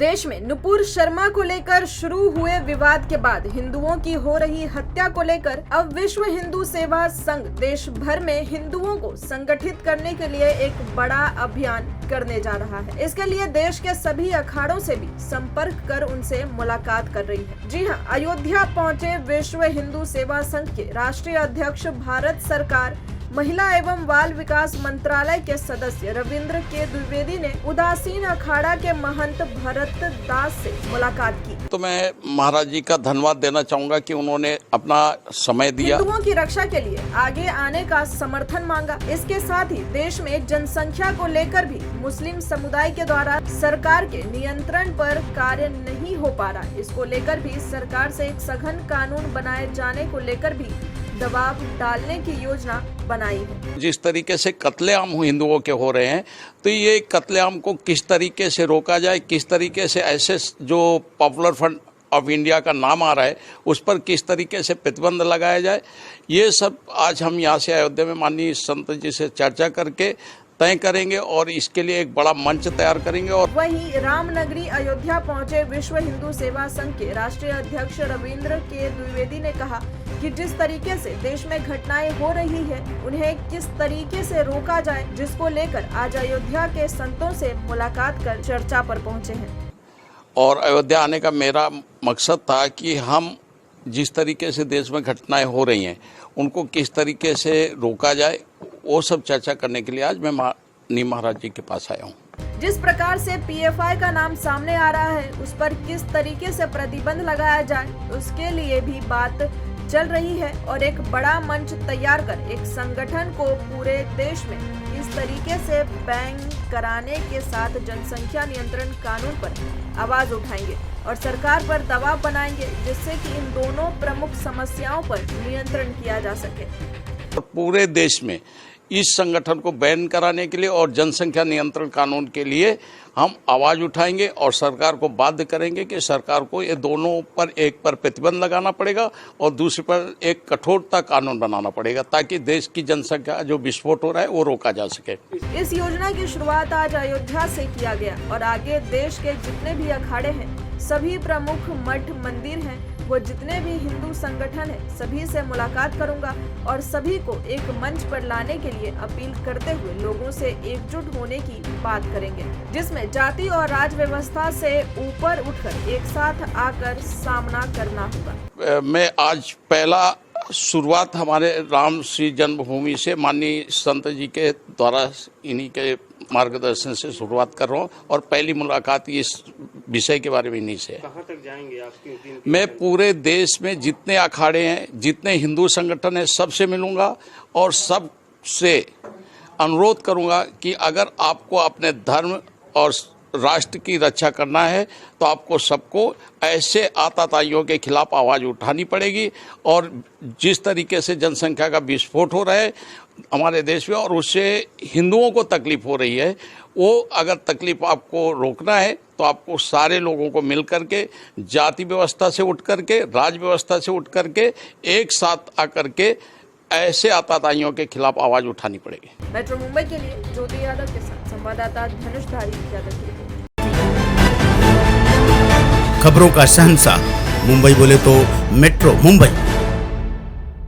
देश में नुपुर शर्मा को लेकर शुरू हुए विवाद के बाद हिंदुओं की हो रही हत्या को लेकर अब विश्व हिंदू सेवा संघ देश भर में हिंदुओं को संगठित करने के लिए एक बड़ा अभियान करने जा रहा है। इसके लिए देश के सभी अखाड़ों से भी संपर्क कर उनसे मुलाकात कर रही है। जी हां, अयोध्या पहुंचे विश्व हिंदू सेवा संघ के राष्ट्रीय अध्यक्ष, भारत सरकार महिला एवं बाल विकास मंत्रालय के सदस्य रविंद्र के द्विवेदी ने उदासीन अखाड़ा के महंत भरत दास से मुलाकात की। तो मैं महाराज जी का धन्यवाद देना चाहूँगा कि उन्होंने अपना समय दिया, हिंदुओं की रक्षा के लिए आगे आने का समर्थन मांगा। इसके साथ ही देश में जनसंख्या को लेकर भी मुस्लिम समुदाय के द्वारा सरकार के नियंत्रण पर कार्य नहीं हो पा रहा। इसको लेकर भी सरकार से एक सघन कानून बनाए जाने को लेकर भी दबाव डालने की योजना बनाई है। जिस तरीके से कत्लेआम हिंदुओं के हो रहे हैं, तो ये कत्लेआम को किस तरीके से रोका जाए, किस तरीके से ऐसे जो पॉपुलर फ्रंट ऑफ इंडिया का नाम आ रहा है उस पर किस तरीके से प्रतिबंध लगाया जाए, ये सब आज हम यहाँ से अयोध्या में माननीय संत जी से चर्चा करके तय करेंगे और इसके लिए एक बड़ा मंच तैयार करेंगे। और वहीं रामनगरी अयोध्या पहुंचे विश्व हिंदू सेवा संघ के राष्ट्रीय अध्यक्ष रविंद्र के द्विवेदी ने कहा कि जिस तरीके से देश में घटनाएं हो रही है, उन्हें किस तरीके से रोका जाए, जिसको लेकर आज अयोध्या के संतों से मुलाकात कर चर्चा पर पहुंचे हैं। और अयोध्या आने का मेरा मकसद था कि हम जिस तरीके से देश में घटनाएं हो रही हैं उनको किस तरीके से रोका जाए, वो सब चर्चा करने के लिए आज मैं माननीय महाराज जी के पास आया हूँ। जिस प्रकार से पीएफआई का नाम सामने आ रहा है, उस पर किस तरीके से प्रतिबंध लगाया जाए, उसके लिए भी बात चल रही है और एक बड़ा मंच तैयार कर एक संगठन को पूरे देश में इस तरीके से बैन कराने के साथ जनसंख्या नियंत्रण कानून पर आवाज उठाएंगे और सरकार पर दबाव बनाएंगे, जिससे कि इन दोनों प्रमुख समस्याओं पर नियंत्रण किया जा सके। पूरे देश में इस संगठन को बैन कराने के लिए और जनसंख्या नियंत्रण कानून के लिए हम आवाज उठाएंगे और सरकार को बाध्य करेंगे कि सरकार को ये दोनों पर, एक पर प्रतिबंध लगाना पड़ेगा और दूसरे पर एक कठोरता कानून बनाना पड़ेगा, ताकि देश की जनसंख्या जो विस्फोट हो रहा है वो रोका जा सके। इस योजना की शुरुआत आज अयोध्या से किया गया और आगे देश के जितने भी अखाड़े हैं, सभी प्रमुख मठ मंदिर हैं, वो जितने भी हिंदू संगठन है, सभी से मुलाकात करूंगा और सभी को एक मंच पर लाने के लिए अपील करते हुए लोगों से एकजुट होने की बात करेंगे, जिसमें जाति और राज व्यवस्था से ऊपर उठकर एक साथ आकर सामना करना होगा। मैं आज पहला शुरुआत हमारे राम श्री जन्मभूमि से माननीय संत जी के द्वारा, इन्हीं के मार्गदर्शन से शुरुआत कर रहा हूँ और पहली मुलाकात इस विषय के बारे में इन्हीं से है। कहाँ तक जाएंगे आपकी? मैं पूरे देश में जितने अखाड़े हैं, जितने हिंदू संगठन हैं, सबसे मिलूंगा और सबसे अनुरोध करूंगा कि अगर आपको अपने धर्म और राष्ट्र की रक्षा करना है तो आपको सबको ऐसे आतताइयों के खिलाफ आवाज़ उठानी पड़ेगी। और जिस तरीके से जनसंख्या का विस्फोट हो रहा है हमारे देश में और उससे हिंदुओं को तकलीफ हो रही है, वो अगर तकलीफ आपको रोकना है तो आपको सारे लोगों को मिल करके, जाति व्यवस्था से उठ करके, राज व्यवस्था से उठ करके, एक साथ आकर के ऐसे आतताइयों के खिलाफ आवाज़ उठानी पड़ेगी। मेट्रो मुंबई के लिए ज्योति यादव के साथ संवाददाता धनुषधारी यादव की रिपोर्ट। खबरों का शहंशाह मुंबई बोले तो मेट्रो मुंबई।